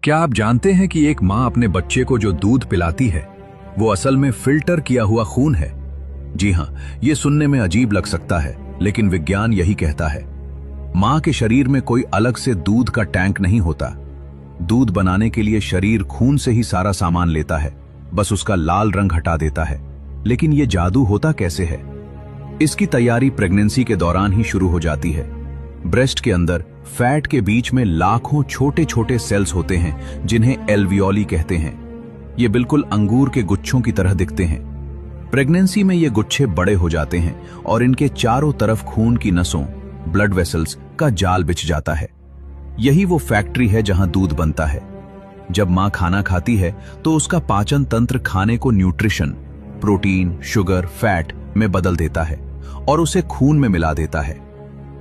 क्या आप जानते हैं कि एक माँ अपने बच्चे को जो दूध पिलाती है वो असल में फिल्टर किया हुआ खून है? जी हाँ, ये सुनने में अजीब लग सकता है, लेकिन विज्ञान यही कहता है। माँ के शरीर में कोई अलग से दूध का टैंक नहीं होता। दूध बनाने के लिए शरीर खून से ही सारा सामान लेता है, बस उसका लाल रंग हटा देता है। लेकिन ये जादू होता कैसे है? इसकी तैयारी प्रेगनेंसी के दौरान ही शुरू हो जाती है। ब्रेस्ट के अंदर फैट के बीच में लाखों छोटे छोटे सेल्स होते हैं जिन्हें एल्वियोली कहते हैं। ये बिल्कुल अंगूर के गुच्छों की तरह दिखते हैं। प्रेगनेंसी में ये गुच्छे बड़े हो जाते हैं और इनके चारों तरफ खून की नसों, ब्लड वेसल्स का जाल बिछ जाता है। यही वो फैक्ट्री है जहां दूध बनता है। जब मां खाना खाती है तो उसका पाचन तंत्र खाने को न्यूट्रिशन, प्रोटीन, शुगर, फैट में बदल देता है और उसे खून में मिला देता है।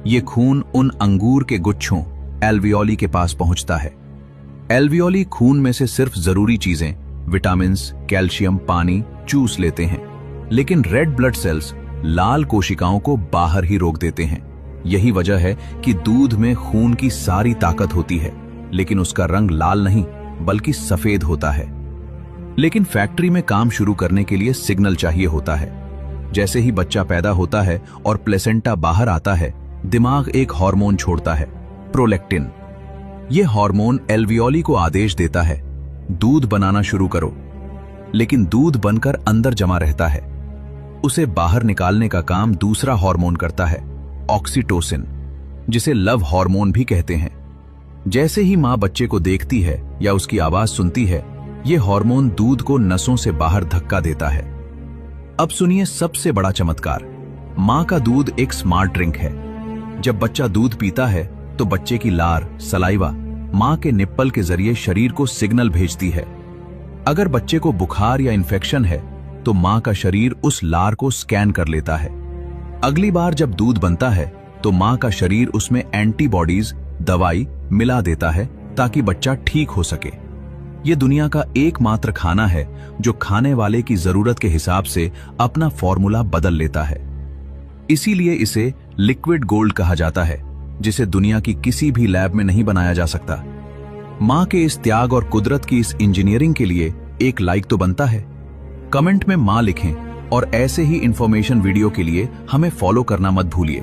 ये खून उन अंगूर के गुच्छों एल्वियोली के पास पहुंचता है। एल्वियोली खून में से सिर्फ जरूरी चीजें, विटामिन्स, कैल्शियम, पानी चूस लेते हैं, लेकिन रेड ब्लड सेल्स, लाल कोशिकाओं को बाहर ही रोक देते हैं। यही वजह है कि दूध में खून की सारी ताकत होती है, लेकिन उसका रंग लाल नहीं बल्कि सफेद होता है। लेकिन फैक्ट्री में काम शुरू करने के लिए सिग्नल चाहिए होता है। जैसे ही बच्चा पैदा होता है और प्लेसेंटा बाहर आता है, दिमाग एक हार्मोन छोड़ता है, प्रोलैक्टिन। यह हार्मोन एल्वियोली को आदेश देता है, दूध बनाना शुरू करो। लेकिन दूध बनकर अंदर जमा रहता है। उसे बाहर निकालने का काम दूसरा हार्मोन करता है, ऑक्सीटोसिन, जिसे लव हार्मोन भी कहते हैं। जैसे ही मां बच्चे को देखती है या उसकी आवाज सुनती है, यह हार्मोन दूध को नसों से बाहर धक्का देता है। अब सुनिए सबसे बड़ा चमत्कार। मां का दूध एक स्मार्ट ड्रिंक है। जब बच्चा दूध पीता है तो बच्चे की लार, सलाइवा, मां के निप्पल के जरिए शरीर को सिग्नल भेजती है। अगर बच्चे को बुखार या इन्फेक्शन है तो मां का शरीर उस लार को स्कैन कर लेता है। अगली बार जब दूध बनता है तो मां का शरीर उसमें एंटीबॉडीज, दवाई मिला देता है ताकि बच्चा ठीक हो सके। यह दुनिया का एकमात्र खाना है जो खाने वाले की जरूरत के हिसाब से अपना फॉर्मूला बदल लेता है। इसीलिए इसे लिक्विड गोल्ड कहा जाता है, जिसे दुनिया की किसी भी लैब में नहीं बनाया जा सकता। मां के इस त्याग और कुदरत की इस इंजीनियरिंग के लिए एक लाइक तो बनता है। कमेंट में मां लिखें और ऐसे ही इंफॉर्मेशन वीडियो के लिए हमें फॉलो करना मत भूलिए।